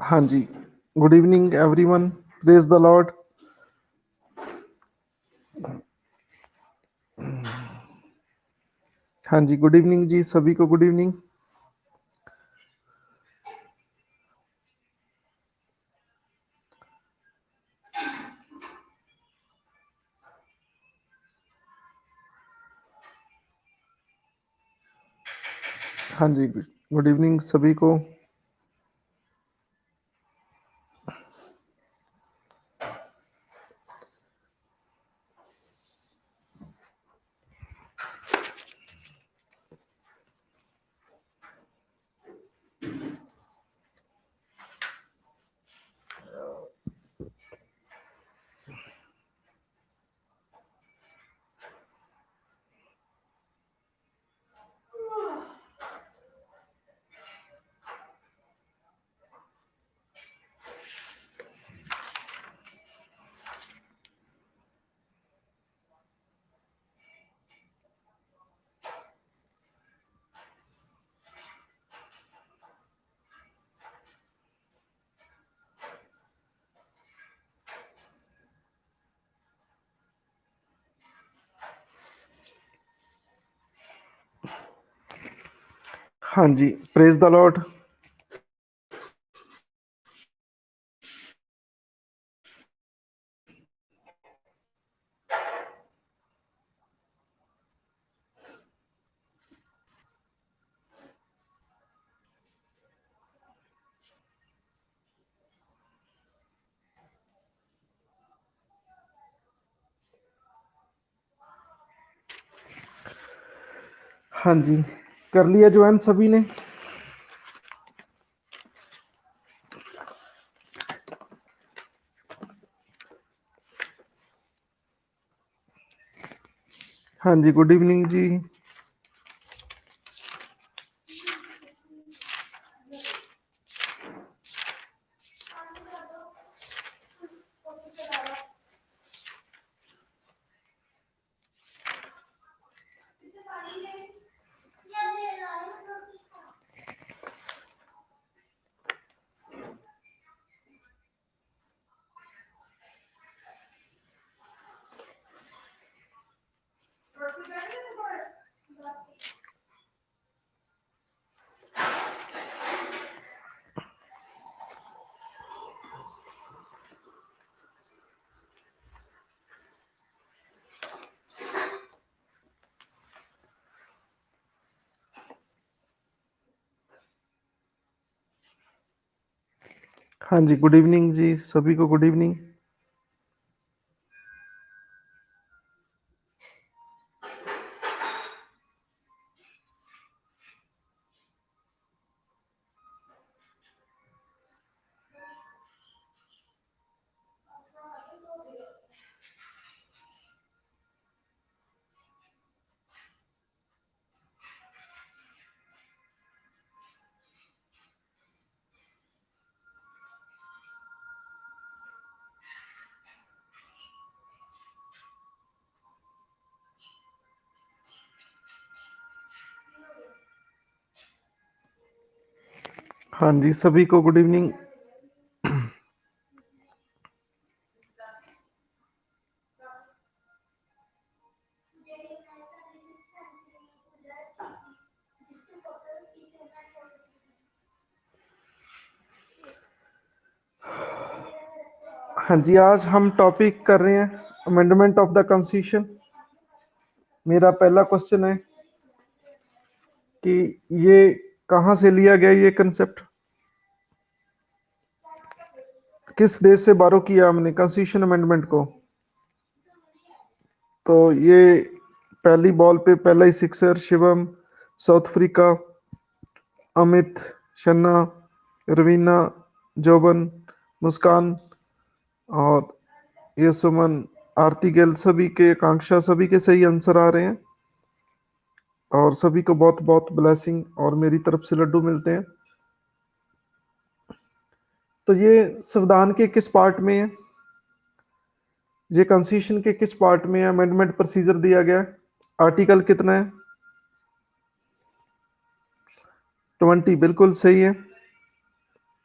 हाँ जी, good evening everyone, praise the lord. हाँ जी, गुड इवनिंग जी, सभी को गुड इवनिंग। हाँ जी, गुड इवनिंग सभी को। हाँ जी, प्रेज द लॉर्ड। हाँ जी, कर लिया ज्वाइन सभी ने। हाँ जी, गुड इवनिंग जी। हाँ जी, गुड इवनिंग जी, सभी को गुड इवनिंग। हाँ जी, सभी को गुड इवनिंग। हाँ जी, आज हम टॉपिक कर रहे हैं अमेंडमेंट ऑफ द कॉन्स्टिट्यूशन। मेरा पहला क्वेश्चन है कि ये कहाँ से लिया गया, ये कंसेप्ट किस देश से बारो किया हमने कॉन्स्टिट्यूशन अमेंडमेंट को। तो ये पहली बॉल पे पहला ही sixer Shivam, South Africa, Amit, Shanna, Raveena, Joban, Muskan और ये सुमन, आरती गिल, सभी के आकांक्षा, सभी के सही आंसर आ रहे हैं और सभी को बहुत बहुत ब्लेसिंग और मेरी तरफ से लड्डू मिलते हैं। तो ये संविधान के किस पार्ट में है, ये कॉन्स्टिट्यूशन के किस पार्ट में अमेंडमेंट प्रोसीजर दिया गया, आर्टिकल कितना है? 20, बिल्कुल सही है।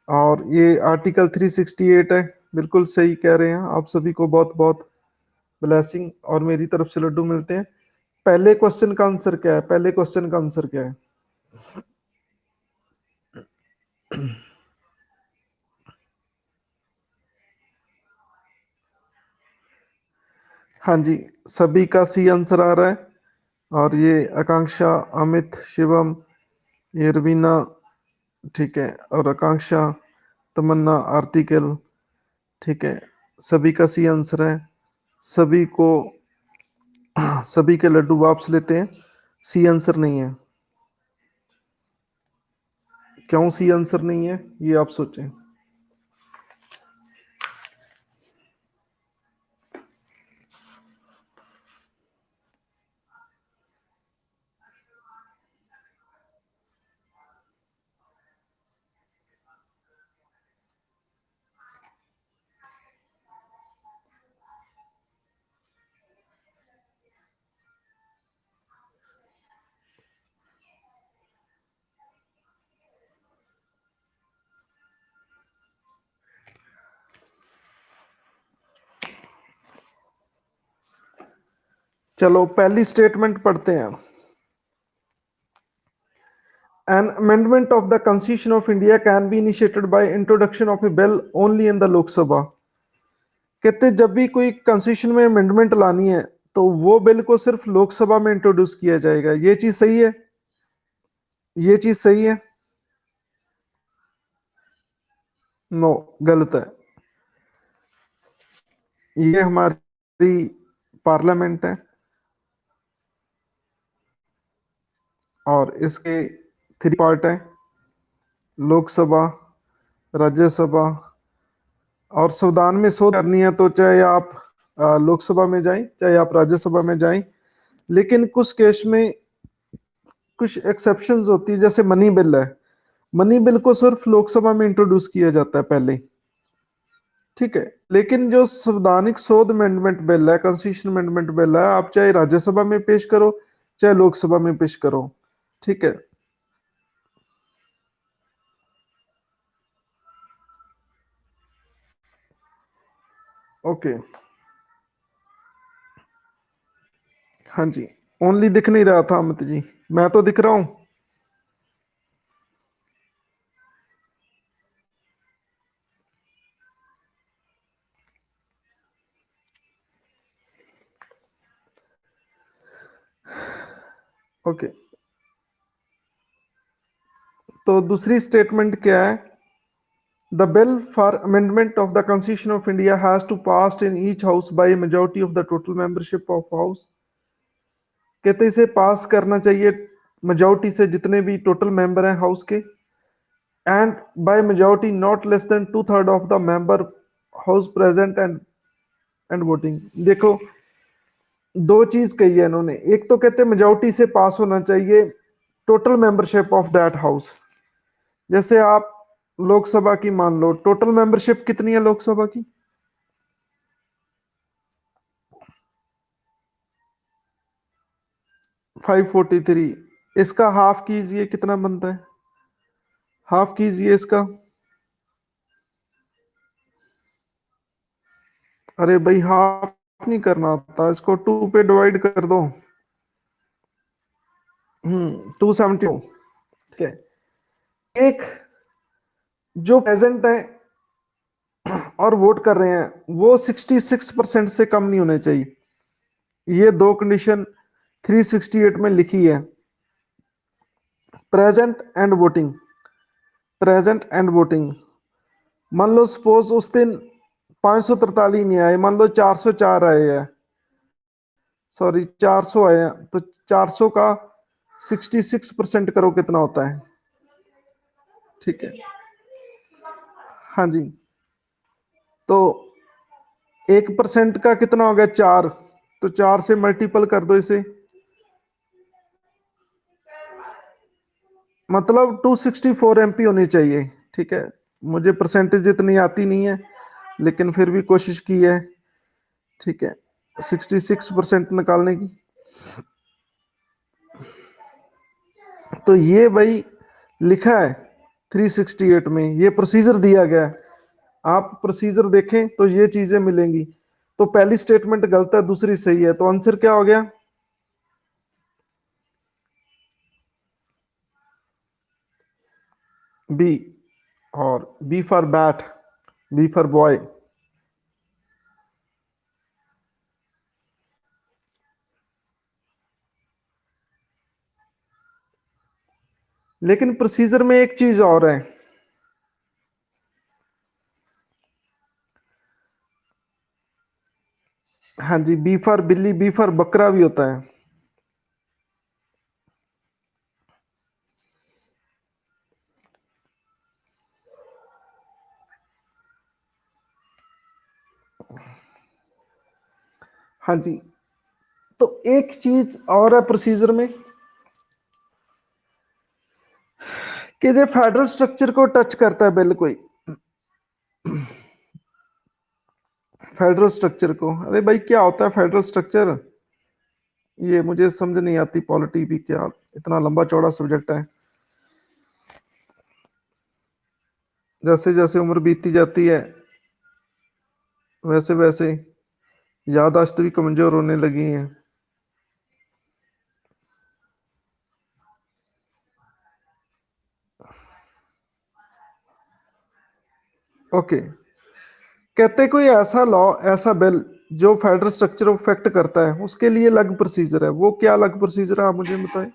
और ये आर्टिकल 368 है। बिल्कुल सही कह रहे हैं आप। सभी को बहुत बहुत ब्लेसिंग और मेरी तरफ से लड्डू मिलते हैं। पहले क्वेश्चन का आंसर क्या है? पहले क्वेश्चन का आंसर क्या है? हाँ जी, सभी का सी आंसर आ रहा है। और ये आकांक्षा, अमित, शिवम, ये रवीना, ठीक है, और आकांक्षा, तमन्ना, आर्तिकल, ठीक है, सभी का सी आंसर है। सभी को सभी के लड्डू वापस लेते हैं। सी आंसर नहीं है। क्यों सी आंसर नहीं है, ये आप सोचें। चलो पहली स्टेटमेंट पढ़ते हैं। An amendment of the Constitution of India can be initiated by introduction of a bill only in the Lok Sabha। कहते जब भी कोई कॉन्स्टिट्यूशन में अमेंडमेंट लानी है तो वो बिल को सिर्फ लोकसभा में इंट्रोड्यूस किया जाएगा। ये चीज सही है? ये चीज सही है? नो, गलत है। ये हमारी पार्लियामेंट है और इसके थ्री पार्ट है: लोकसभा, राज्यसभा और संविधान में शोध करनी है तो चाहे आप लोकसभा में जाएं चाहे आप राज्यसभा में जाएं। लेकिन कुछ केस में कुछ एक्सेप्शंस होती है, जैसे मनी बिल है। मनी बिल को सिर्फ लोकसभा में इंट्रोड्यूस किया जाता है पहले, ठीक है। लेकिन जो संवैधानिक शोध अमेंडमेंट बिल है, कॉन्स्टिट्यूशन अमेंडमेंट बिल है, आप चाहे राज्यसभा में पेश करो चाहे लोकसभा में पेश करो, ठीक है। ओके, हाँ जी। ओनली दिख नहीं रहा था अमित जी, मैं तो दिख रहा हूं। ओके, तो दूसरी स्टेटमेंट क्या है? The bill for amendment of the Constitution of India has to pass in each house by a majority of the total membership of house। कहते इसे पास करना चाहिए मेजोरिटी से, जितने भी टोटल मेंबर हैं हाउस के, and by majority not less than two third of the member house present and voting. देखो, दो चीज कही है इन्होंने। एक तो कहते मेजोरिटी से पास होना चाहिए total membership of that house. जैसे आप लोकसभा की मान लो, टोटल मेंबरशिप कितनी है लोकसभा की? 543। इसका हाफ कीजिए, कितना बनता है? हाफ कीजिए इसका। अरे भाई, हाफ नहीं करना आता, इसको 2 पे डिवाइड कर दो। 270, ठीक है। एक जो प्रेजेंट है और वोट कर रहे हैं वो 66% से कम नहीं होने चाहिए। ये दो कंडीशन 368 में लिखी है। Present and voting, present and voting. मान लो सपोज उस दिन 543 नहीं आए, मान लो 404 आए हैं, सॉरी 400 आए हैं, तो 400 का 66% करो, कितना होता है? ठीक है, हाँ जी। तो 1% का कितना हो गया? 4। तो 4 से मल्टीपल कर दो इसे, मतलब 264 MP होनी चाहिए, ठीक है। मुझे परसेंटेज इतनी आती नहीं है लेकिन फिर भी कोशिश की है, ठीक है, 66% निकालने की। तो ये भाई लिखा है 368 में ये प्रोसीजर दिया गया है। आप प्रोसीजर देखें तो ये चीजें मिलेंगी। तो पहली स्टेटमेंट गलत है, दूसरी सही है, तो आंसर क्या हो गया? बी। और B for bat, B for boy. लेकिन प्रोसीजर में एक चीज और है। हाँ जी, बी फॉर बिल्ली, बी फॉर बकरा भी होता है। हाँ जी। तो एक चीज और है प्रोसीजर में कि ये फेडरल स्ट्रक्चर को टच करता है बिल कोई, फेडरल स्ट्रक्चर को। अरे भाई क्या होता है फेडरल स्ट्रक्चर? ये मुझे समझ नहीं आती, पॉलिटी भी क्या, इतना लंबा चौड़ा सब्जेक्ट है। जैसे जैसे उम्र बीतती जाती है वैसे वैसे याददाश्त भी कमजोर होने लगी है। ओके, कहते कोई ऐसा लॉ, ऐसा बिल जो फेडरल स्ट्रक्चर को अफेक्ट करता है उसके लिए अलग प्रोसीजर है, वो क्या अलग प्रोसीजर है आप मुझे बताएं।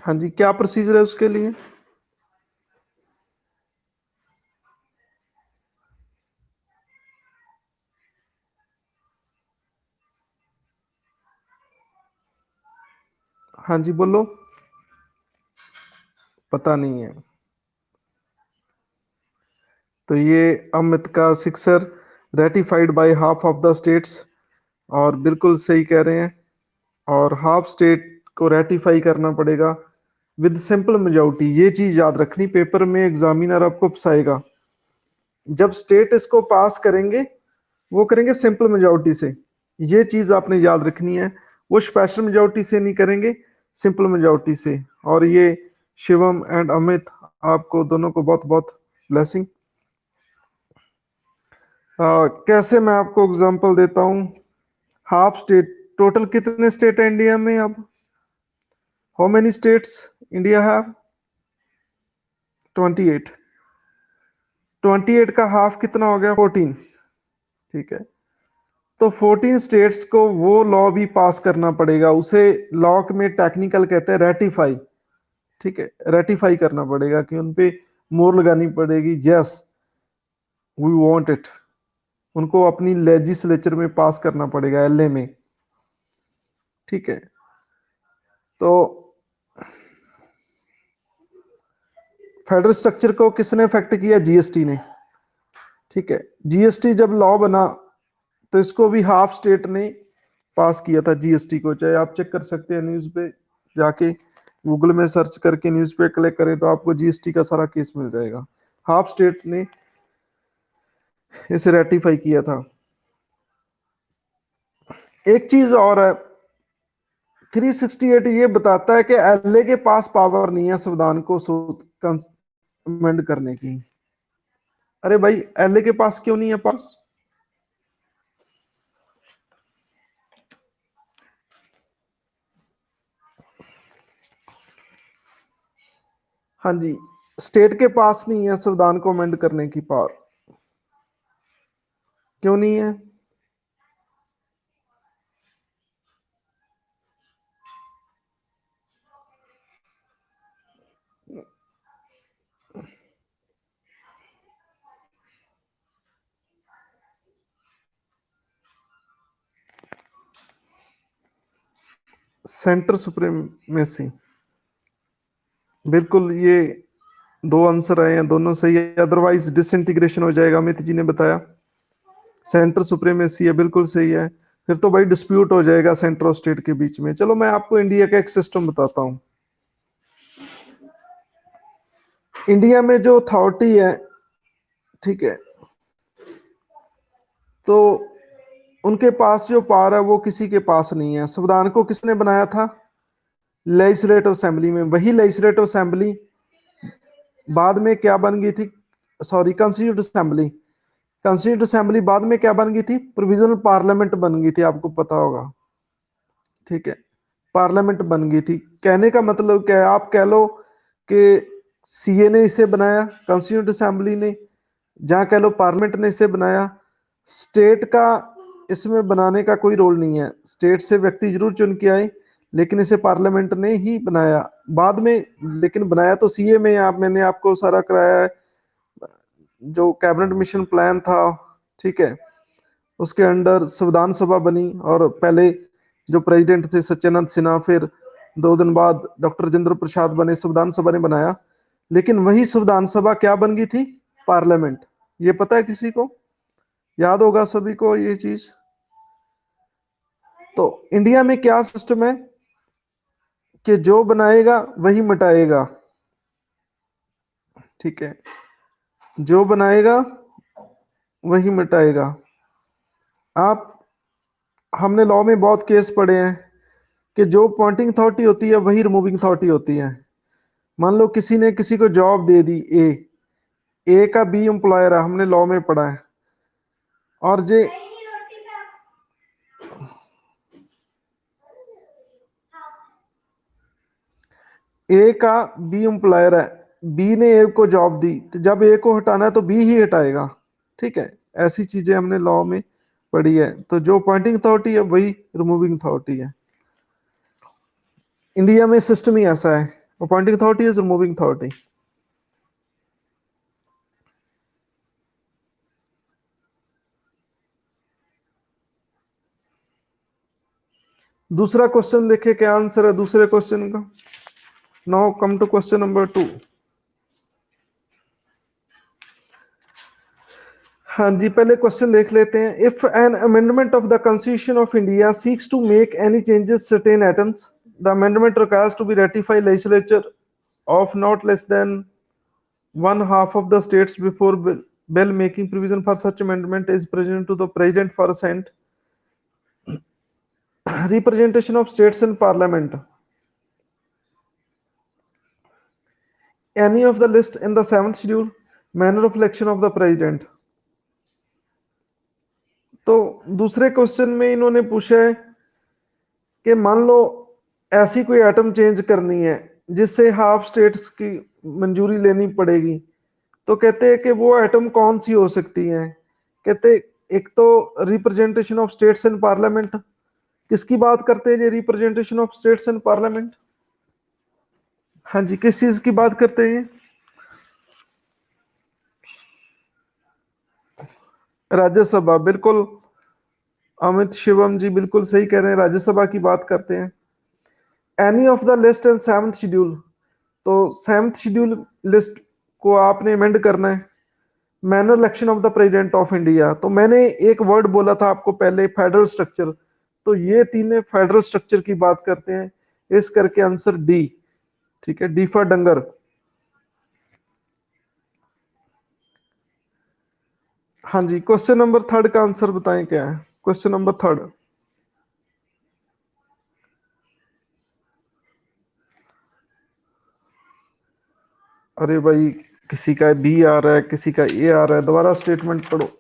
हाँ जी, क्या प्रोसीजर है उसके लिए? हाँ जी बोलो। पता नहीं है। तो ये अमित का sixer, ratified by half of the states, और बिल्कुल सही कह रहे हैं। और हाफ स्टेट को रेटिफाई करना पड़ेगा विद सिंपल मेजोरिटी। ये चीज याद रखनी, पेपर में एग्जामिनर आपको फंसाएगा। जब स्टेट इसको पास करेंगे वो करेंगे सिंपल मेजोरिटी से, ये चीज आपने याद रखनी है। वो स्पेशल मेजोरिटी से नहीं करेंगे, सिंपल मेजोरिटी से। और ये शिवम एंड अमित, आपको दोनों को बहुत बहुत ब्लेसिंग। कैसे, मैं आपको एग्जांपल देता हूँ। हाफ स्टेट, टोटल कितने स्टेट है इंडिया में अब? How many states India have? 28। 28 का हाफ कितना हो गया? 14। ठीक है। तो 14 स्टेट्स को वो लॉ भी पास करना पड़ेगा, उसे लॉ में टेक्निकल कहते हैं रेटिफाई। ठीक है, रेटिफाई करना पड़ेगा कि उनपे मोहर लगानी पड़ेगी, यस वी वांट इट। उनको अपनी लेजिस्लेचर में पास करना पड़ेगा, एलए में। ठीक है। तो फेडरल स्ट्रक्चर को किसने इफेक्ट किया? जीएसटी ने। ठीक है, जीएसटी जब लॉ बना तो इसको भी हाफ स्टेट ने पास किया था, जीएसटी को। चाहे आप चेक कर सकते हैं न्यूज पे जाके, गूगल में सर्च करके न्यूज पे क्लिक करें तो आपको जीएसटी का सारा केस मिल जाएगा। हाफ स्टेट ने इसे रेटिफाई किया था। एक चीज और है, 368 ये बताता है कि एलए के पास पावर नहीं है संविधान को अमेंड करने की। अरे भाई एलए के पास क्यों नहीं है पास? हाँ जी, स्टेट के पास नहीं है संविधान को अमेंड करने की पावर। क्यों नहीं है? सेंटर सुप्रीमेसी, बिल्कुल ये दो आंसर आए हैं, दोनों सही है, अदरवाइज डिसइंटीग्रेशन हो जाएगा। अमित जी ने बताया सेंटर सुप्रीमेसी है, बिल्कुल सही है। फिर तो भाई डिस्प्यूट हो जाएगा सेंटर और स्टेट के बीच में। चलो मैं आपको इंडिया का एक सिस्टम बताता हूँ। इंडिया में जो अथॉरिटी है, ठीक है, तो उनके पास जो पावर है वो किसी के पास नहीं है। संविधान को किसने बनाया था? लेजिस्लेटिव असेंबली में। वही लेजिस्लेटिव असेंबली बाद में क्या बन गई थी? Sorry, constitute assembly. Constitute assembly बाद में क्या बन गई थी? प्रोविजनल पार्लियामेंट बन गई थी, आपको पता होगा, ठीक है। पार्लियामेंट बन गई थी। कहने का मतलब क्या है, आप कह लो कि सीए ने इसे बनाया, कॉन्स्टिट्यूट असेंबली ने, जहां कह लो पार्लियामेंट ने इसे बनाया। स्टेट का इसमें बनाने का कोई रोल नहीं है। स्टेट से व्यक्ति जरूर चुन के आए, लेकिन इसे पार्लियामेंट ने ही बनाया बाद में। लेकिन बनाया तो सीए में, आप मैंने आपको सारा कराया है। जो कैबिनेट मिशन प्लान था, ठीक है, उसके अंडर संविधान सभा बनी, और पहले जो प्रेसिडेंट थे सत्यानंद सिन्हा, फिर 2 दिन बाद डॉक्टर राजेंद्र प्रसाद बने, संविधान सभा ने बनाया। लेकिन वही संविधान सभा क्या बन गई थी? पार्लियामेंट। ये पता है किसी को? याद होगा सभी को ये चीज। तो इंडिया में क्या सिस्टम है कि जो बनाएगा वही मिटाएगा, ठीक है, जो बनाएगा वही मिटाएगा। आप, हमने लॉ में बहुत केस पढ़े हैं कि जो अपॉइंटिंग अथॉरिटी होती है वही रिमूविंग अथॉरिटी होती है। मान लो किसी ने किसी को जॉब दे दी, ए का बी एम्प्लॉयर है, हमने लॉ में पढ़ा है। और जे ए का बी एम्प्लॉयर है, बी ने ए को जॉब दी, तो जब ए को हटाना है तो बी ही हटाएगा, ठीक है। ऐसी चीजें हमने लॉ में पढ़ी है। तो जो अपॉइंटिंग अथॉरिटी है वही रिमूविंग अथॉरिटी है। इंडिया में सिस्टम ही ऐसा है, appointing authority is removing authority. दूसरा क्वेश्चन देखिए क्या आंसर है दूसरे क्वेश्चन का। Now come to question number 2। हाँ जी, पहले क्वेश्चन देख लेते हैं। If an amendment of the constitution of India seeks to make any changes certain items, the amendment requires to be ratify legislature of not less than one half of the states before bill making provision for such amendment is presented to the president for assent. Representation of states in parliament, any of the list in the 7th schedule, manner of election of the president। तो दूसरे question में इन्होंने पूछा है कि मान लो ऐसी कोई आइटम चेंज करनी है जिससे हाफ स्टेट्स की मंजूरी लेनी पड़ेगी, तो कहते हैं कि वो आइटम कौन सी हो सकती है। कहते एक तो representation of states in parliament. किसकी बात करते हैं ये representation of states in parliament? हाँ जी, किस चीज की बात करते हैं? राज्यसभा, बिल्कुल। अमित शिवम जी बिल्कुल सही कह रहे हैं, राज्यसभा की बात करते हैं। Any of the list in 7th schedule, तो 7th शेड्यूल लिस्ट को आपने अमेंड करना है। Manner election of the president of India, तो मैंने एक वर्ड बोला था आपको पहले, फेडरल स्ट्रक्चर। तो ये तीनों फेडरल स्ट्रक्चर की बात करते हैं। इस करके आंसर डी, ठीक है, डी फॉर डंगर। हाँ जी, क्वेश्चन नंबर 3 का आंसर बताएं क्या है? Question number 3। अरे भाई, किसी का बी आ रहा है, किसी का ए आ रहा है, दोबारा स्टेटमेंट पढ़ो।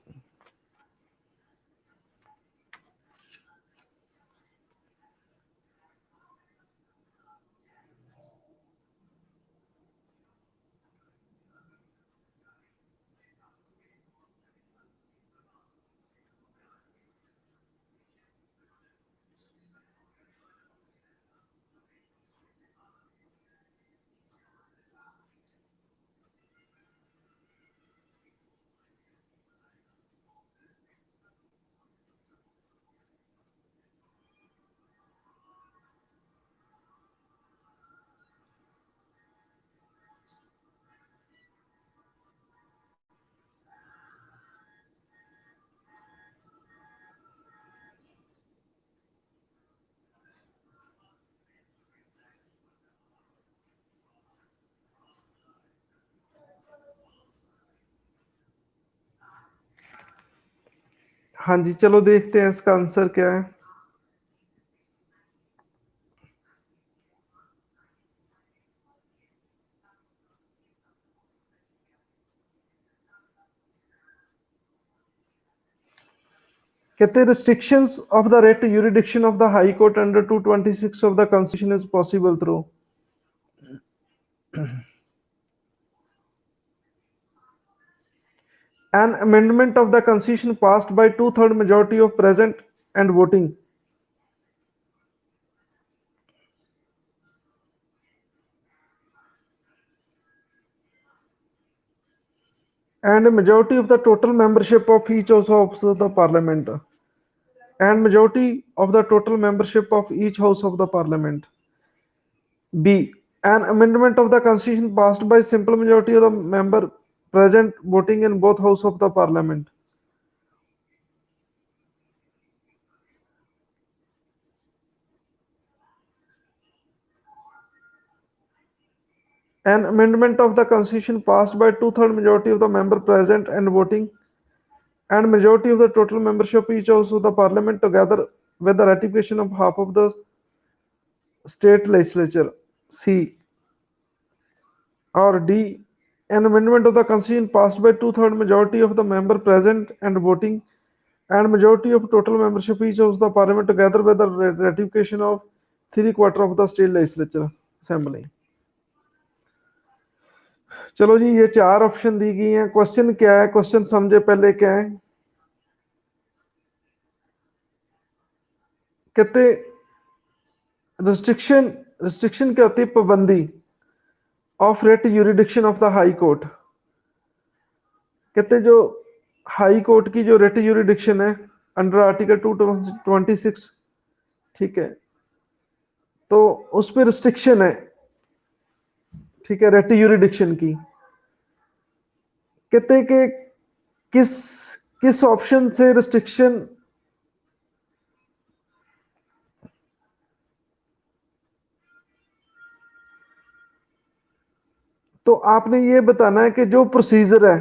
हाँ जी, चलो देखते हैं इसका आंसर क्या है। कहते हैं restrictions of the writ jurisdiction of the high court under 226 of the constitution is possible through an amendment of the constitution passed by two-third majority of present and voting, and a majority of the total membership of each house of the parliament, and majority of the total membership of each house of the parliament. B, an amendment of the constitution passed by simple majority of the member present voting in both house of the parliament. An amendment of the constitution passed by two-third majority of the member present and voting, and majority of the total membership each house of the parliament together with the ratification of half of the state legislature. C, or D, an amendment of the constitution passed by two-third majority of the member present and voting, and majority of total membership each of the parliament together with the ratification of three-quarter of the state legislature assembly. चलो जी, ये चार option दी गई हैं। Question क्या है, question समझे पहले क्या है। कहते रिस्ट्रिक्शन, रिस्ट्रिक्शन क्या होती है, पाबंदी of writ jurisdiction of the high court. कहते जो हाई कोर्ट की जो रेट यूरिडिक्शन है अंडर आर्टिकल 226, ठीक है, तो उस पर रिस्ट्रिक्शन है, ठीक है, रेट यूरिडिक्शन की। कहते कि किस किस ऑप्शन से रिस्ट्रिक्शन, तो आपने ये बताना है कि जो प्रोसीजर है,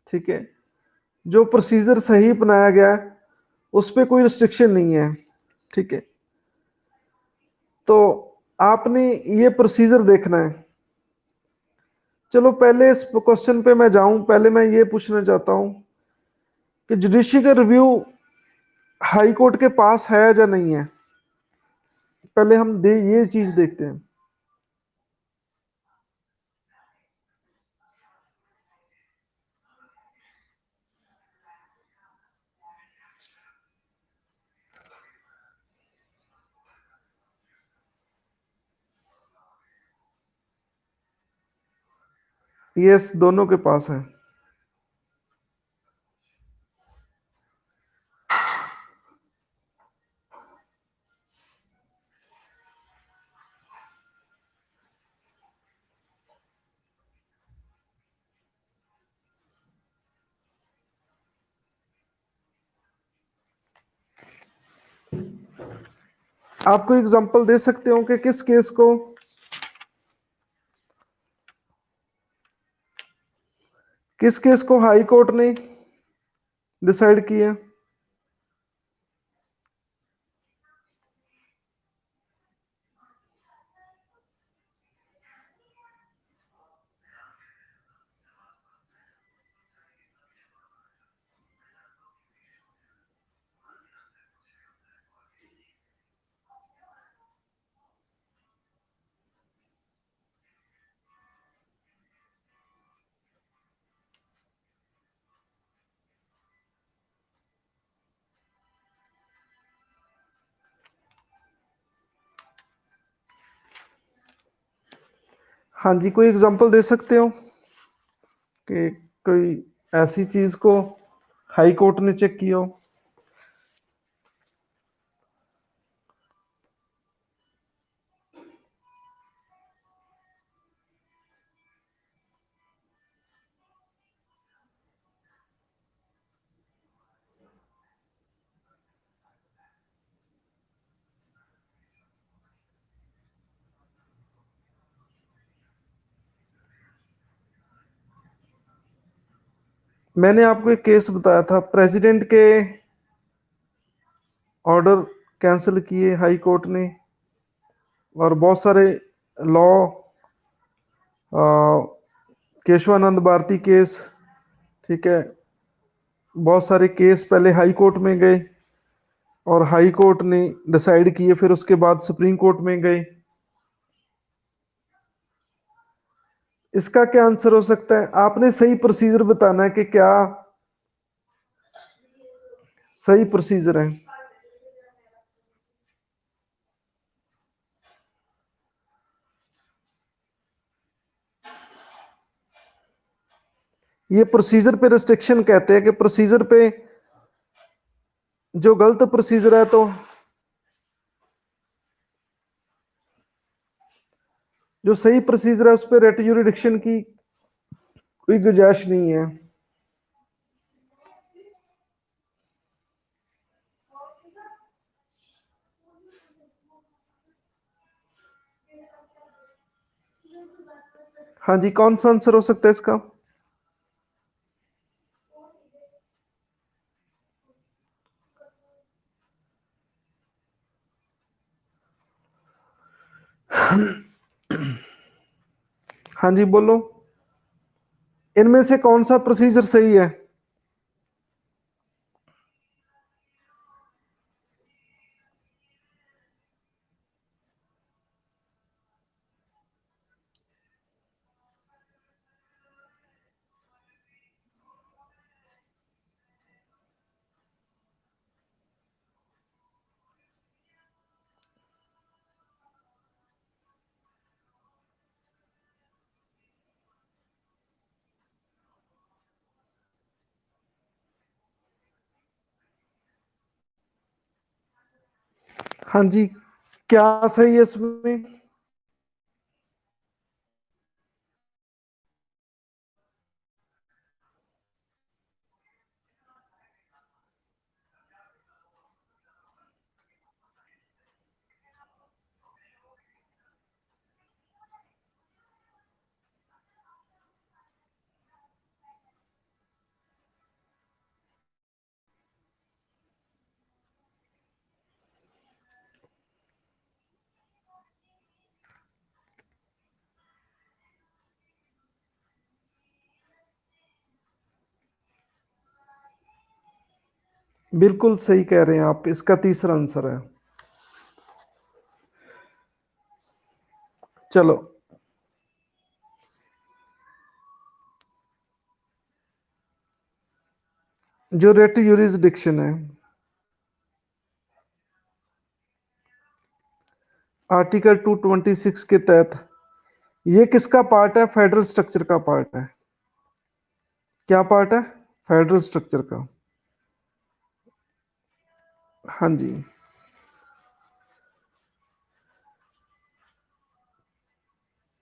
ठीक है, जो प्रोसीजर सही अपनाया गया है उस पर कोई रिस्ट्रिक्शन नहीं है, ठीक है। तो आपने ये प्रोसीजर देखना है। चलो पहले इस क्वेश्चन पे मैं जाऊं, पहले मैं ये पूछना चाहता हूं कि जुडिशरी का रिव्यू हाई कोर्ट के पास है या नहीं है। पहले हम ये चीज देखते हैं। यस, दोनों के पास है। आपको एग्जांपल दे सकते हो कि किस केस को हाई कोर्ट ने डिसाइड किया। हाँ जी, कोई एग्जांपल दे सकते हो कि कोई ऐसी चीज को हाई कोर्ट ने चेक किया हो। मैंने आपको एक केस बताया था, प्रेसिडेंट के ऑर्डर कैंसिल किए हाई कोर्ट ने, और बहुत सारे लॉ, केशवानंद भारती केस, ठीक है, बहुत सारे केस पहले हाई कोर्ट में गए और हाई कोर्ट ने डिसाइड किए, फिर उसके बाद सुप्रीम कोर्ट में गए। इसका क्या आंसर हो सकता है? आपने सही प्रोसीजर बताना है कि क्या सही प्रोसीजर है। ये प्रोसीजर पे रिस्ट्रिक्शन कहते हैं कि प्रोसीजर पे जो गलत प्रोसीजर है, तो जो सही प्रोसीजर है उस पर रेट यूरिडिक्शन की कोई गुंजाइश नहीं है। हाँ जी, कौन सा आंसर हो सकता है इसका? हाँ जी बोलो, इनमें से कौन सा प्रोसीजर सही है? हाँ जी, क्या सही है इसमें? बिल्कुल सही कह रहे हैं आप, इसका तीसरा आंसर है। चलो, जो रेट यूरिसडिक्शन है, आर्टिकल 226 के तहत, ये किसका पार्ट है? फेडरल स्ट्रक्चर का पार्ट है। क्या पार्ट है? फेडरल स्ट्रक्चर का। हाँ जी,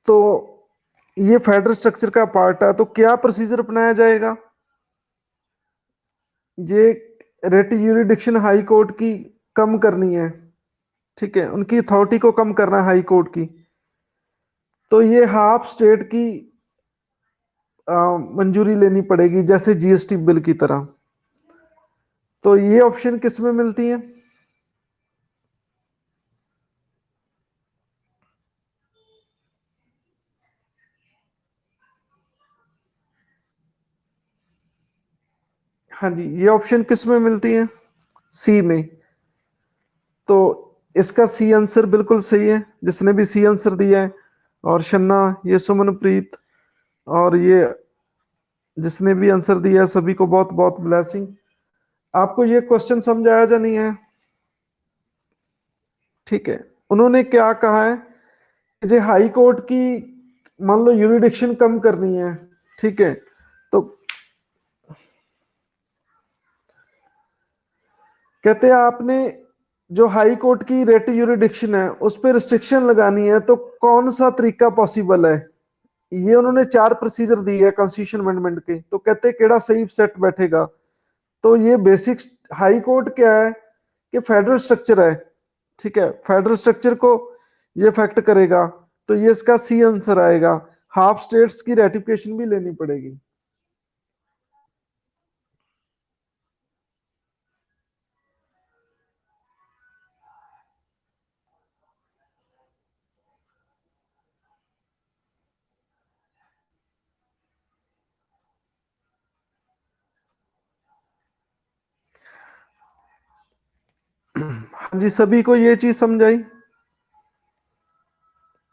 तो ये फेडरल स्ट्रक्चर का पार्ट है, तो क्या प्रोसीजर अपनाया जाएगा? ये रेट यूरिडिक्शन हाई कोर्ट की कम करनी है, ठीक है, उनकी अथॉरिटी को कम करना है हाई कोर्ट की। तो ये हाफ स्टेट की मंजूरी लेनी पड़ेगी, जैसे जीएसटी बिल की तरह। तो ये ऑप्शन किस में मिलती है? हाँ जी, ये ऑप्शन किस में मिलती है? सी में। तो इसका सी आंसर बिल्कुल सही है, जिसने भी सी आंसर दिया है, और शन्ना, ये सुमनप्रीत, और ये जिसने भी आंसर दिया है, सभी को बहुत बहुत ब्लेसिंग। आपको ये क्वेश्चन समझ आया या नहीं है? ठीक है, उन्होंने क्या कहा है कि जो हाई कोर्ट की मान लो यूरिडिक्शन कम करनी है, ठीक है, तो कहते हैं आपने जो हाई कोर्ट की रेट यूरिडिक्शन है उस पर रिस्ट्रिक्शन लगानी है, तो कौन सा तरीका पॉसिबल है? ये उन्होंने चार प्रोसीजर दी है कॉन्स्टिट्यूशन अमेंडमेंट के, तो कहते हैं केड़ा सही सेट बैठेगा। तो ये बेसिक हाई कोर्ट क्या है कि फेडरल स्ट्रक्चर है, ठीक है, फेडरल स्ट्रक्चर को ये इफेक्ट करेगा, तो ये इसका सी आंसर आएगा। हाफ स्टेट्स की रेटिफिकेशन भी लेनी पड़ेगी। हाँ जी, सभी को ये चीज समझ आई?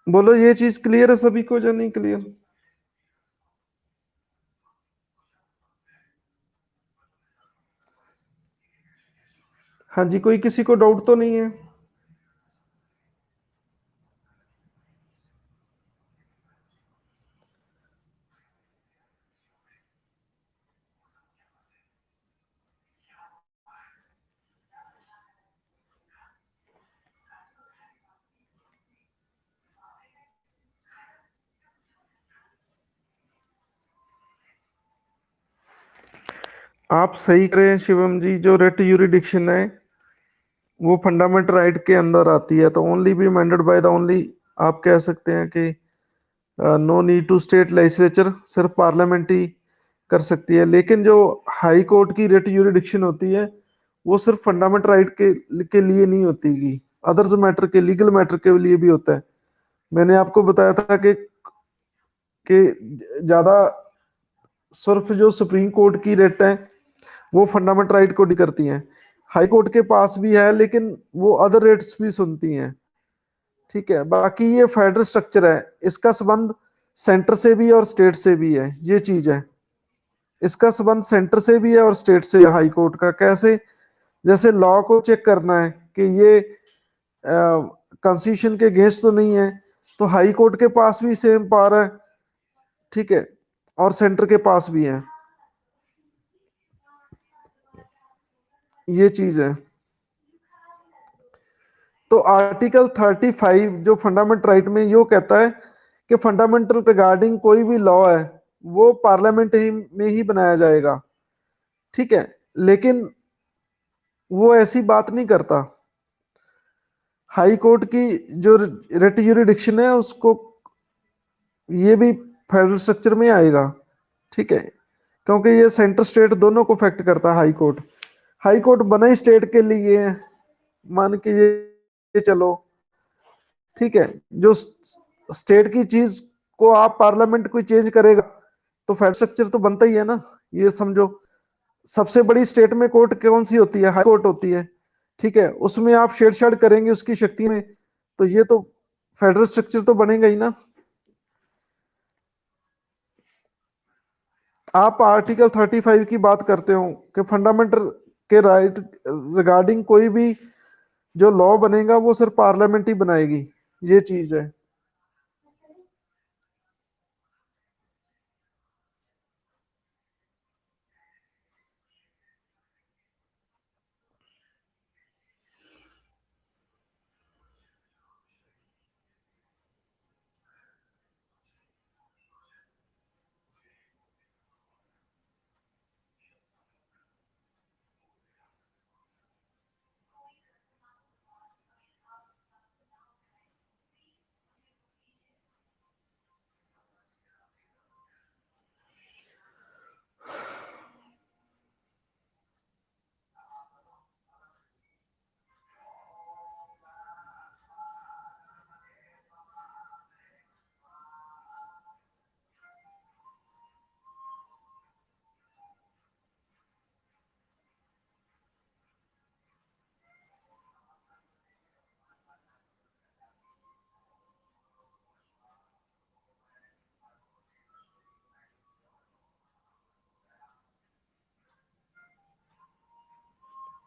बोलो, ये चीज क्लियर है सभी को, जो नहीं क्लियर? हाँ जी, कोई किसी को डाउट तो नहीं है? आप सही करें शिवम जी, जो रेट यूरिडिक्शन है वो फंडामेंटल राइट के अंदर आती है, तो only be amended by the only, आप कह सकते हैं कि no need to state legislature, सिर्फ पार्लियामेंट ही कर सकती है। लेकिन जो हाई कोर्ट की रेट यूरिडिक्शन होती है वो सिर्फ फंडामेंटल राइट के लिए नहीं होती गी, अदर्स मैटर के, लीगल मैटर के लिए भी होता है। मैंने आपको बताया था कि ज्यादा सिर्फ जो सुप्रीम कोर्ट की रेट है वो फंडामेंटल राइट को डी करती हैं। हाई कोर्ट के पास भी है लेकिन वो अदर रेट्स भी सुनती हैं। ठीक है, बाकी ये फेडरल स्ट्रक्चर है, इसका संबंध सेंटर से भी और स्टेट से भी है, ये चीज है। इसका संबंध सेंटर से भी है और स्टेट से है। हाई कोर्ट का कैसे, जैसे लॉ को चेक करना है कि ये कॉन्स्टिट्यूशन के अगेंस्ट तो नहीं है, तो हाई कोर्ट के पास भी सेम पावर है। ठीक है, और सेंटर के पास भी है, ये चीज है। तो आर्टिकल 35 जो फंडामेंटल राइट में यो कहता है कि फंडामेंटल रिगार्डिंग कोई भी लॉ है वो पार्लियामेंट ही में ही बनाया जाएगा। ठीक है, लेकिन वो ऐसी बात नहीं करता। हाई कोर्ट की जो रेट यूरिडिक्शन है उसको, ये भी फेडरल स्ट्रक्चर में आएगा। ठीक है, क्योंकि ये सेंटर स्टेट दोनों को अफेक्ट करता है हाई कोर्ट। हाई कोर्ट बना ही स्टेट के लिए है, मान के ये चलो। ठीक है, जो स्टेट की चीज को आप पार्लियामेंट कोई चेंज करेगा तो फेडरल स्ट्रक्चर तो बनता ही है ना, ये समझो। सबसे बड़ी स्टेट में कोर्ट कौन सी होती है? हाई कोर्ट होती है। ठीक है, उसमें आप छेड़छाड़ करेंगे उसकी शक्ति में, तो ये तो फेडरल स्ट्रक्चर तो बनेगा ही ना। आप आर्टिकल 35 की बात करते हो कि फंडामेंटल के राइट रिगार्डिंग कोई भी जो लॉ बनेगा वो सिर्फ पार्लियामेंट ही बनाएगी, ये चीज है।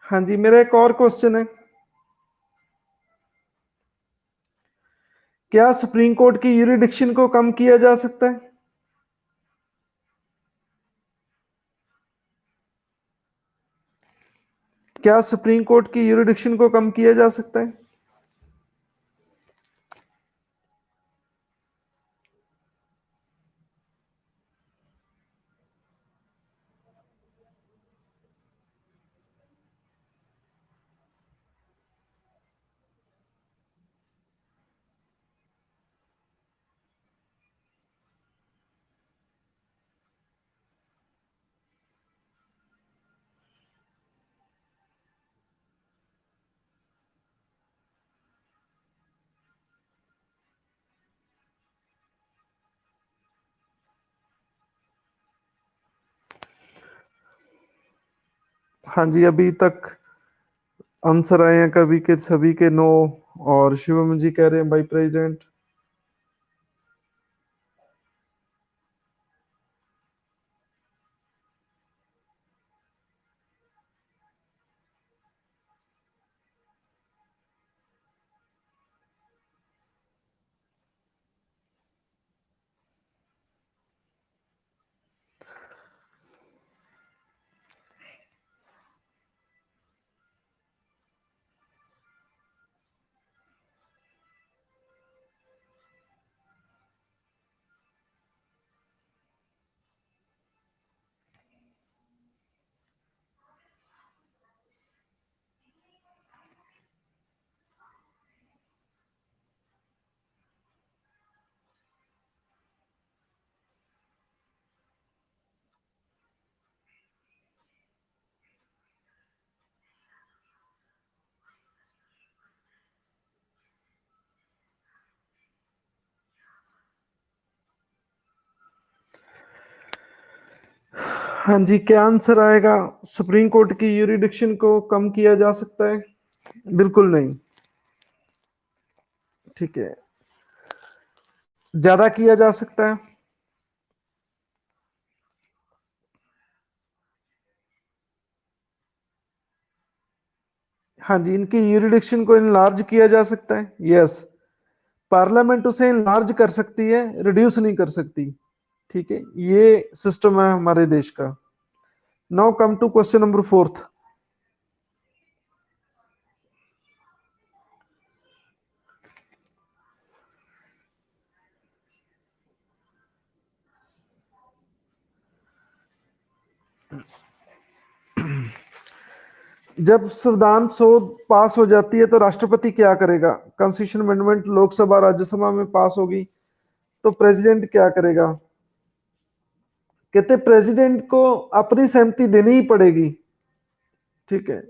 हाँ जी, मेरा एक और क्वेश्चन है। क्या सुप्रीम कोर्ट की यूरिडिक्शन को कम किया जा सकता है? क्या सुप्रीम कोर्ट की यूरिडिक्शन को कम किया जा सकता है? हाँ जी, अभी तक आंसर आए हैं कभी के सभी के नो। और शिवम जी कह रहे हैं भाई प्रेसिडेंट। हाँ जी, क्या आंसर आएगा? सुप्रीम कोर्ट की यूरिडिक्शन को कम किया जा सकता है? बिल्कुल नहीं। ठीक है। ज्यादा किया जा सकता है? हाँ जी, इनकी यूरिडिक्शन को इनलार्ज किया जा सकता है, यस। पार्लियामेंट उसे इनलार्ज कर सकती है, रिड्यूस नहीं कर सकती। ठीक है, ये सिस्टम है हमारे देश का। Now come to question number fourth. जब संविधान शोध पास हो जाती है तो राष्ट्रपति क्या करेगा? कॉन्स्टिट्यूशन अमेंडमेंट लोकसभा राज्यसभा में पास होगी तो प्रेसिडेंट क्या करेगा? कहते प्रेसिडेंट को अपनी सहमति देनी ही पड़ेगी। ठीक है,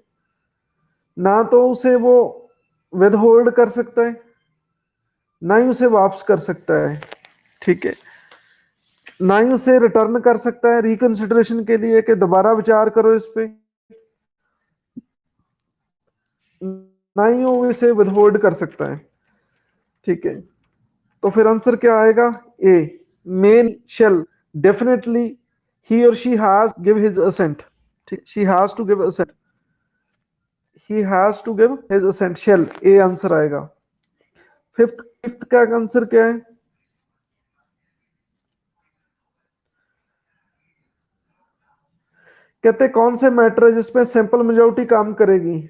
ना तो उसे वो विद होल्ड कर सकता है, ना ही उसे वापस कर सकता है। ठीक है, ना ही उसे रिटर्न कर सकता है रिकंसिडरेशन के लिए कि दोबारा विचार करो इस पे, ना ही वो इसे विद होल्ड कर सकता है। ठीक है, तो फिर आंसर क्या आएगा? A, men shall definitely he और she has give his assent. ठीक, she has to give assent, he has to give his assent, shall, A answer आएगा। फिफ्थ फिफ्थ का आंसर क्या है? कहते कौन से मैटर है जिसमें सिंपल मेजोरिटी काम करेगी?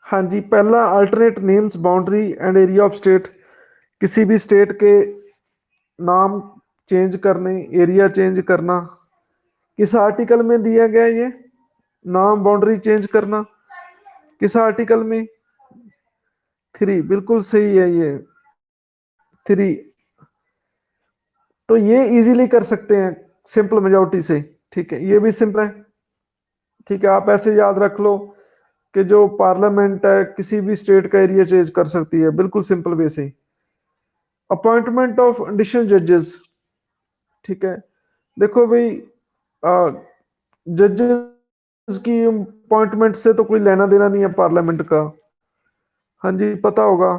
हाँ जी, पहला alternate names boundary and area of state, किसी भी स्टेट के नाम चेंज करने, एरिया चेंज करना। किस आर्टिकल में दिया गया ये नाम बाउंड्री चेंज करना? किस आर्टिकल में? 3, बिल्कुल सही है ये, 3। तो ये इजीली कर सकते हैं सिंपल मेजोरिटी से। ठीक है, ये भी सिंपल है। ठीक है, आप ऐसे याद रख लो कि जो पार्लियामेंट है किसी भी स्टेट का एरिया चेंज कर सकती है, बिल्कुल सिंपल वे से। अपॉइंटमेंट ऑफ एडिशनल जजेस। ठीक है, देखो भाई, जजेस की अपॉइंटमेंट से तो कोई लेना देना नहीं है पार्लियामेंट का। हाँ जी, पता होगा।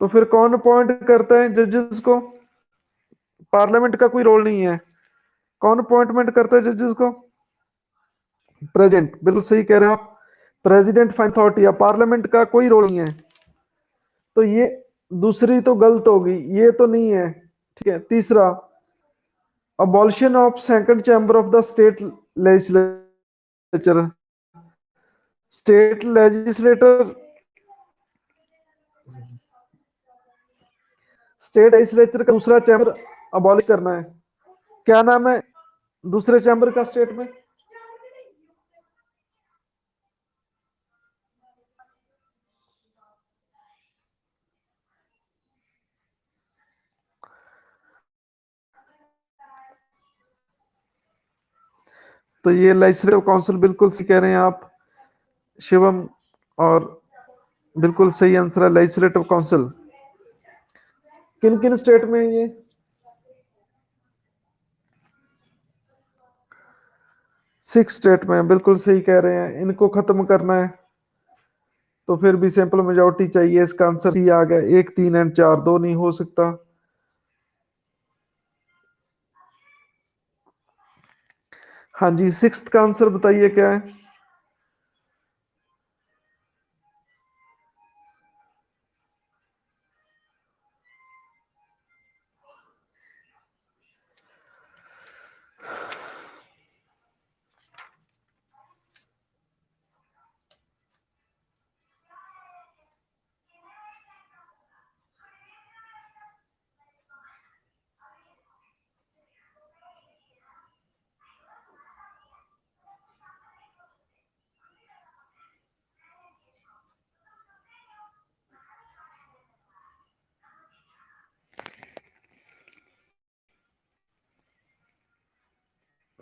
तो फिर कौन अपॉइंट करता है जजेस को? पार्लियामेंट का कोई रोल नहीं है। कौन अपॉइंटमेंट करता है जजेस को? प्रेसिडेंट, बिल्कुल सही कह रहे हैं आप। प्रेसिडेंट फाइन अथॉरिटी है, पार्लियामेंट का कोई रोल नहीं है। तो ये दूसरी तो गलत होगी, ये तो नहीं है। ठीक है, तीसरा, abolition of second chamber of the state legislature. State legislator, state legislature का दूसरा चैम्बर अबॉलिश करना है। क्या नाम है दूसरे चैम्बर का स्टेट में? तो ये लेजिस्लेटिव काउंसिल बिल्कुल सही कह रहे हैं आप शिवम, और बिल्कुल सही आंसर है लेजिस्लेटिव काउंसिल। किन किन स्टेट में है ये? 6 स्टेट में, बिल्कुल सही कह रहे हैं। इनको खत्म करना है तो फिर भी सिंपल मेजोरिटी चाहिए। इसका आंसर ही आ गया 1 3 एंड 4, 2 नहीं हो सकता। हाँ जी, 6th का आंसर बताइए क्या है?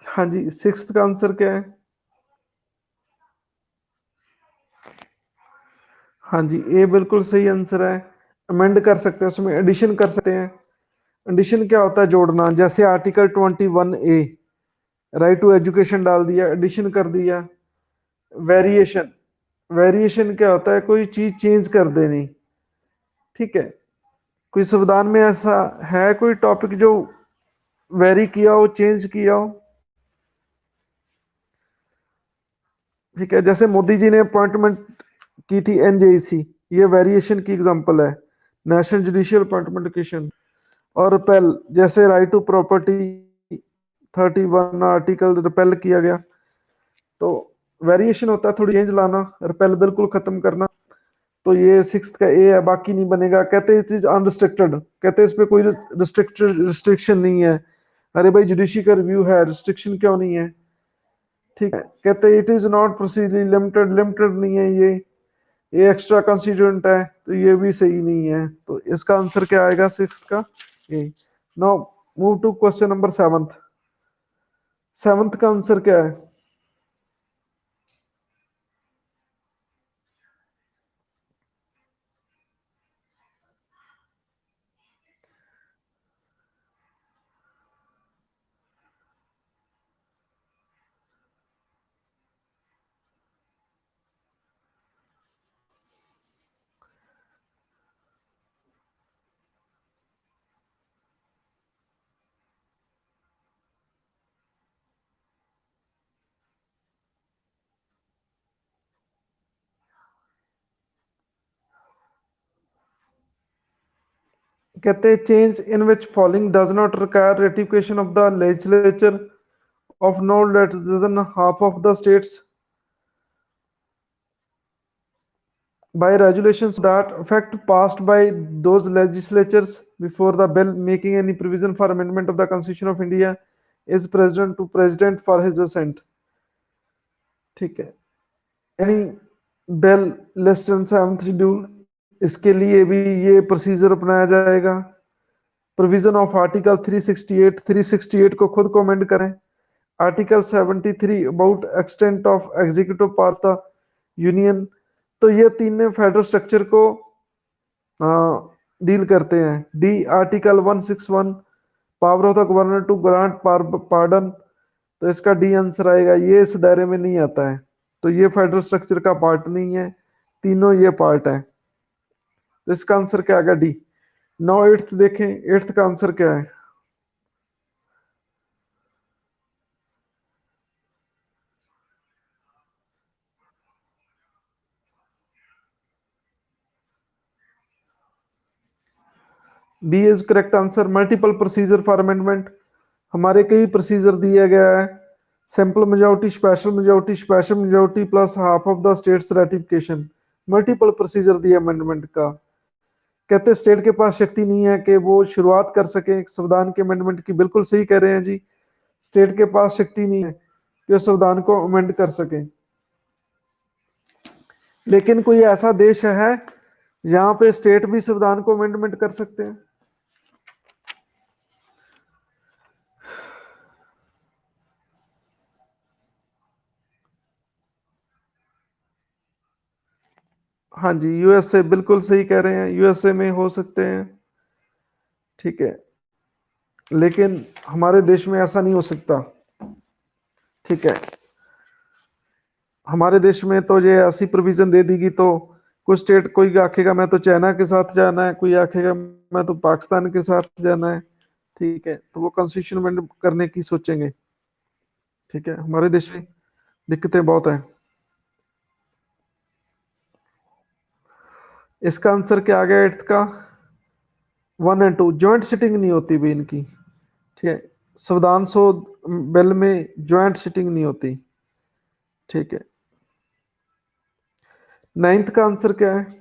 हाँ जी, 6th का आंसर क्या है? हाँ जी, ए बिल्कुल सही आंसर है। अमेंड कर सकते हैं, उसमें एडिशन कर सकते हैं। एडिशन क्या होता है? जोड़ना। जैसे article 21A right to education डाल दिया, एडिशन कर दिया। वेरिएशन, वेरिएशन क्या होता है? कोई चीज चेंज कर देनी। ठीक है, कोई संविधान में ऐसा है कोई टॉपिक जो वेरी किया हो, चेंज किया हो? ठीक है, जैसे मोदी जी ने अपॉइंटमेंट की थी एनजेसी, ये वेरिएशन की एग्जांपल है। National judicial appointment commission. और रिपेल, जैसे right to property 31 article repeal किया गया, तो वेरिएशन होता है थोड़ी चेंज लाना, रिपेल बिल्कुल खत्म करना। तो ये 6th का ए है, बाकी नहीं बनेगा। कहते हैं इट इज अनरिस्ट्रिक्टेड, कहते हैं इस पे कोई रिस्ट्रिक्शन नहीं है। अरे भाई, जुडिशरी का रिव्यू है, रिस्ट्रिक्शन क्यों नहीं है? ठीक है, कहते हैं it is not procedurally limited, limited नहीं है ये एक्स्ट्रा कंस्टिट्यूएंट है, तो ये भी सही नहीं है। तो इसका आंसर क्या आएगा 6th का? A. Now move to question number 7th। 7th का आंसर क्या है? कहते हैं change in which following does not require ratification of the legislature of no less than half of the states by regulations that effect passed by those legislatures before the bill making any provision for amendment of the Constitution of India is president to president for his assent। ठीक है, any bill less than 7th schedule, इसके लिए भी ये procedure अपनाया जाएगा। Provision of article 368, 368 को खुद को अमेंड करें। Article 73 about extent of executive power the union. तो ये तीन फेडरल स्ट्रक्चर को डील करते हैं। The article 161 power of the governor to grant pardon, तो इसका डी आंसर आएगा। ये इस दायरे में नहीं आता है, तो ये फेडरल स्ट्रक्चर का पार्ट नहीं है। तीनों ये पार्ट है, तो इसका आंसर क्या आएगा? डी। नाउ 8th देखें, 8th का आंसर क्या है? B is correct answer. Multiple procedure for amendment, हमारे कई प्रोसीजर दिया गया है। Simple majority, special majority, special majority plus half of the states ratification, multiple procedure दिया अमेंडमेंट का। कहते हैं स्टेट के पास शक्ति नहीं है कि वो शुरुआत कर सके संविधान के अमेंडमेंट की। बिल्कुल सही कह रहे हैं जी, स्टेट के पास शक्ति नहीं है कि वो संविधान को अमेंड कर सके। लेकिन कोई ऐसा देश है जहां पे स्टेट भी संविधान को अमेंडमेंट कर सकते हैं? हाँ जी, यूएसए, बिल्कुल सही कह रहे हैं, यूएसए में हो सकते हैं। ठीक है, लेकिन हमारे देश में ऐसा नहीं हो सकता। ठीक है, हमारे देश में तो ये ऐसी प्रोविजन दे देगी तो कुछ स्टेट, कोई आखेगा मैं तो चाइना के साथ जाना है, कोई आखेगा मैं तो पाकिस्तान के साथ जाना है। ठीक है, तो वो कॉन्स्टिट्यूशन अमेंड करने की सोचेंगे। ठीक है, हमारे देश में दिक्कतें बहुत हैं। इसका आंसर क्या आ गया एट्थ का? 1 और 2 ज्वाइंट सिटिंग नहीं होती भी इनकी। ठीक है, संविधान सौ बिल में ज्वाइंट सिटिंग नहीं होती। ठीक है, नाइन्थ का आंसर क्या है?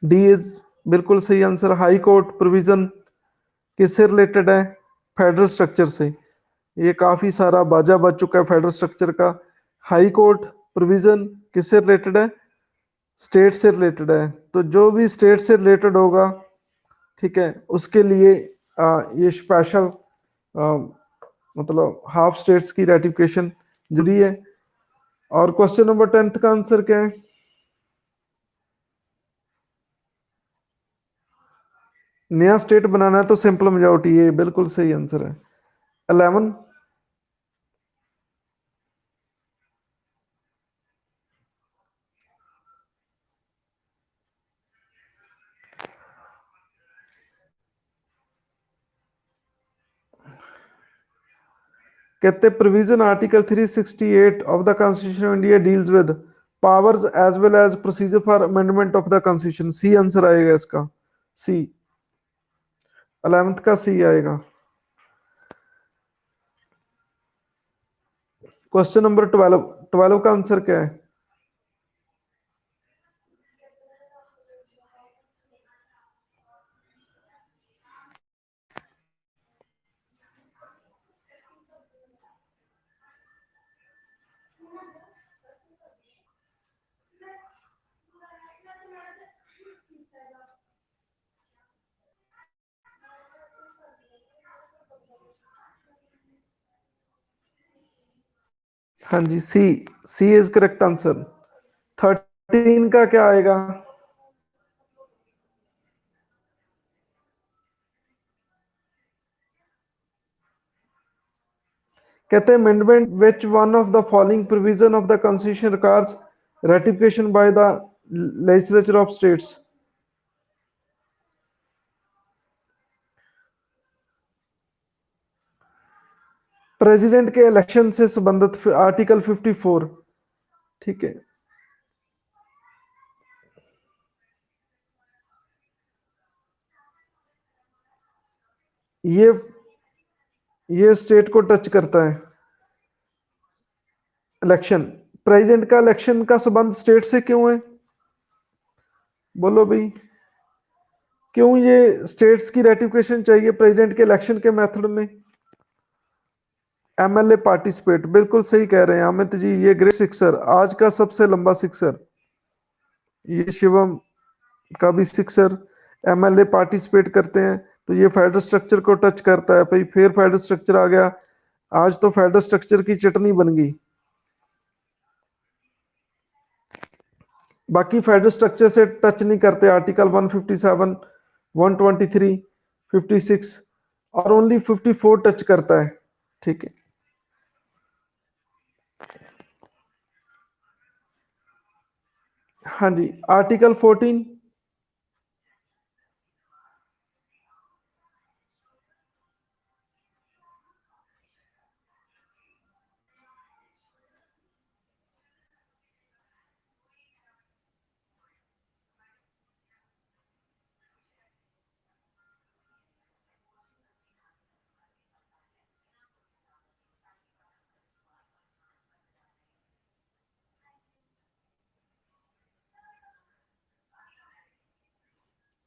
डी इज बिल्कुल सही आंसर। हाई कोर्ट प्रोविजन किससे रिलेटेड है? फेडरल स्ट्रक्चर से। ये काफी सारा बाजा बज चुका है फेडरल स्ट्रक्चर का। हाई कोर्ट प्रोविजन किससे रिलेटेड है? स्टेट से रिलेटेड है। तो जो भी स्टेट से रिलेटेड होगा, ठीक है, उसके लिए ये स्पेशल मतलब हाफ स्टेट्स की रेटिफिकेशन जरूरी है। और क्वेश्चन नंबर 10th का आंसर क्या है? नया स्टेट बनाना है तो सिंपल मेजोरिटी, ये बिल्कुल सही आंसर है। 11। कहते provision article 368 of the constitution of India deals with powers as well as procedure for amendment of the constitution. C answer आएगा इसका। सी, 11th का सी आएगा। क्वेश्चन नंबर 12, 12 का आंसर क्या है? हाँ जी, सी, सी इज करेक्ट आंसर। 13 का क्या आएगा? कहते हैं amendment which one of the following provision of the constitution requires ratification by the legislature of states. President के इलेक्शन से संबंधित आर्टिकल 54। ठीक है, ये ये स्टेट को टच करता है। इलेक्शन, प्रेसिडेंट का इलेक्शन का संबंध स्टेट से क्यों है? बोलो भाई, क्यों ये स्टेट्स की रेटिफिकेशन चाहिए प्रेसिडेंट के इलेक्शन के मेथड में? एमएलए पार्टिसिपेट, बिल्कुल सही कह रहे हैं अमित जी। ये ग्रेट सिक्सर, आज का सबसे लंबा सिक्सर, ये शिवम का भी सिक्सर। एमएलए पार्टिसिपेट करते हैं तो ये फेडरल स्ट्रक्चर को टच करता है भाई। फिर फेडरल स्ट्रक्चर आ गया, आज तो फेडरल स्ट्रक्चर की चटनी बन गई। बाकी फेडरल स्ट्रक्चर से टच नहीं करते आर्टिकल 157, 123, 56 और ओनली 54 टच करता है। ठीक है, हाँ जी, आर्टिकल 14।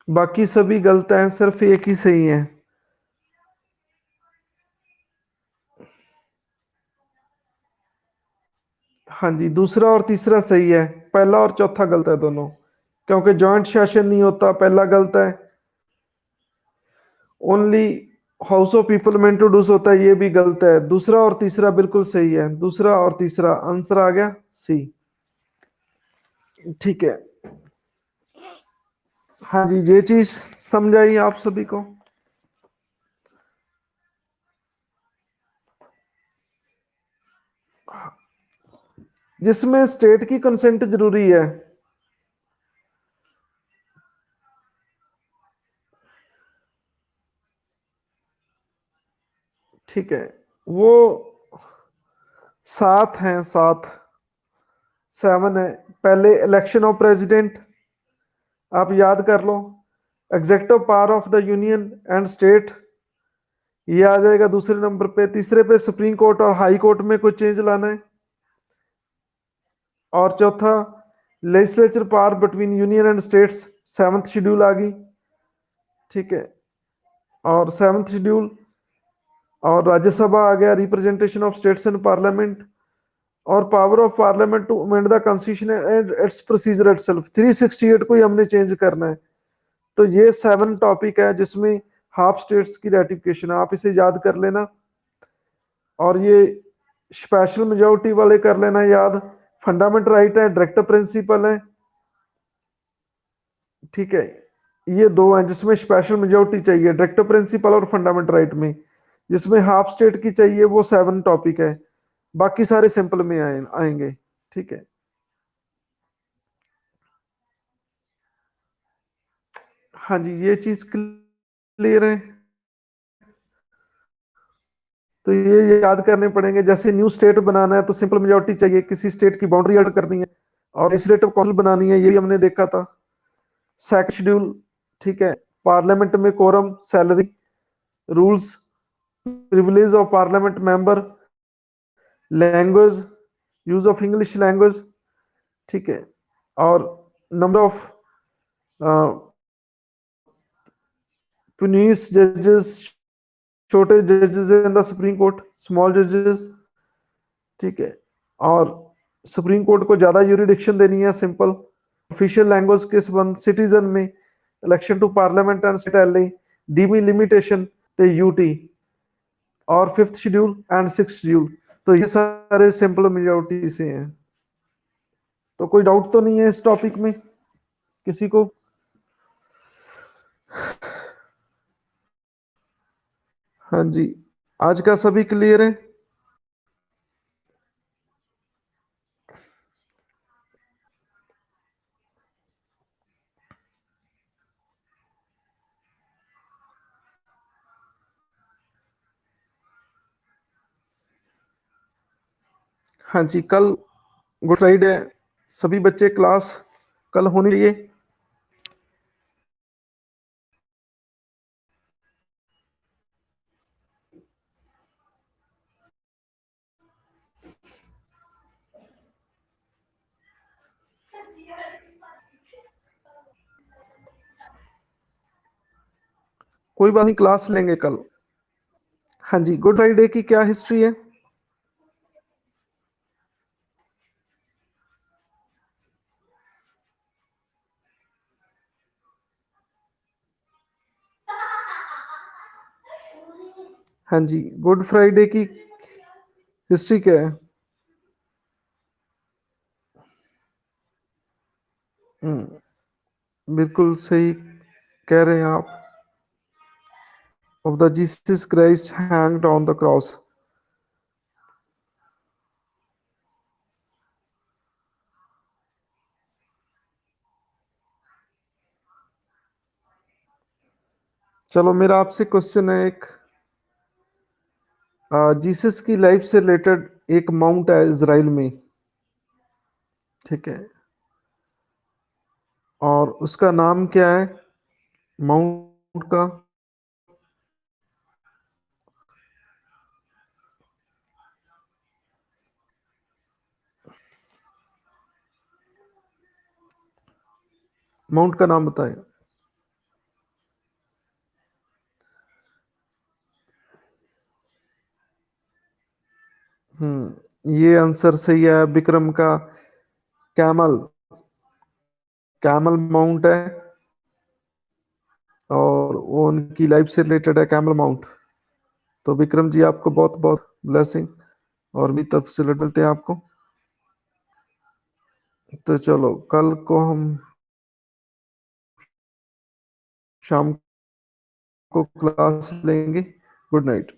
बाकी सभी गलत हैं, सिर्फ एक ही सही है। हाँ जी, दूसरा और तीसरा सही है, पहला और चौथा गलत है दोनों, क्योंकि जॉइंट सेशन नहीं होता, पहला गलत है। ओनली हाउस ऑफ पीपल में इंट्रोड्यूस होता है, ये भी गलत है। दूसरा और तीसरा बिल्कुल सही है, दूसरा और तीसरा आंसर आ गया सी। ठीक है। हाँ जी, ये चीज समझ आई आप सभी को? जिसमें स्टेट की कंसेंट जरूरी है। ठीक है, वो सात हैं, सात, सेवन है। पहले इलेक्शन ऑफ प्रेसिडेंट, आप याद कर लो। Executive power of the union and state, ये आ जाएगा दूसरे नंबर पे। तीसरे पे सुप्रीम कोर्ट और हाई कोर्ट में कोई चेंज लाना है। और चौथा legislature power between union and states, seventh schedule आ गई। ठीक है, और सेवंथ शेड्यूल, और राज्यसभा आ गया, representation of states in parliament, और power of parliament to amend the constitution and its procedure itself, 368 को ही हमने चेंज करना है। तो ये 7 टॉपिक है जिसमें हाफ स्टेट्स की रेटिफिकेशन है, आप इसे याद कर लेना। और ये स्पेशल मेजोरिटी वाले कर लेना याद। फंडामेंटल राइट है, डायरेक्टर प्रिंसिपल है। ठीक है, ये दो हैं जिसमें स्पेशल मेजोरिटी चाहिए, डायरेक्टर प्रिंसिपल और फंडामेंटल राइट में। जिसमें हाफ स्टेट की चाहिए वो 7 टॉपिक है, बाकी सारे सिंपल में आएंगे। ठीक है। हाँ जी, ये चीज क्लियर है। तो ये याद करने पड़ेंगे, जैसे न्यू स्टेट बनाना है तो सिंपल मेजोरिटी चाहिए, किसी स्टेट की बाउंड्री एड करनी है और लेजिस्लेटिव काउंसिल बनानी है, ये भी हमने देखा था। सेकंड शेड्यूल, ठीक है, पार्लियामेंट में quorum, salary, rules, privilege of parliament member, language, use of English language. ठीक है, और नंबर ऑफ पुनीस जजेस, छोटे जजेस in the supreme court, small जजेस। ठीक है, और सुप्रीम कोर्ट को ज्यादा यूरिडिक्शन देनी है, सिंपल। ऑफिशियल लैंग्वेज के संबंध सिटीजन में, election to parliament and state, delimitation, ते यूटी, और fifth schedule and six schedule. तो ये सारे सिंपल मेजोरिटी से हैं। तो कोई डाउट तो नहीं है इस टॉपिक में किसी को? हाँ जी, आज का सभी क्लियर है? हाँ जी, कल गुड फ्राइडे है, सभी बच्चे क्लास कल होनी चाहिए। कोई बात नहीं, क्लास लेंगे कल। हाँ जी, गुड फ्राइडे की क्या हिस्ट्री है? हाँ जी, गुड फ्राइडे की हिस्ट्री क्या है? बिल्कुल सही कह रहे हैं आप। Of the Jesus Christ hanged on the cross. चलो, मेरा आपसे क्वेश्चन है एक। जीसस की लाइफ से रिलेटेड एक माउंट है इजराइल में, ठीक है, और उसका नाम क्या है माउंट का? माउंट का नाम बताएं। ये आंसर सही है विक्रम का। कैमल, कैमल माउंट है, और वो उनकी लाइफ से रिलेटेड है कैमल माउंट। तो विक्रम जी आपको बहुत बहुत ब्लेसिंग, और भी तरफ से मिलते हैं आपको। तो चलो कल को हम शाम को क्लास लेंगे। Good night.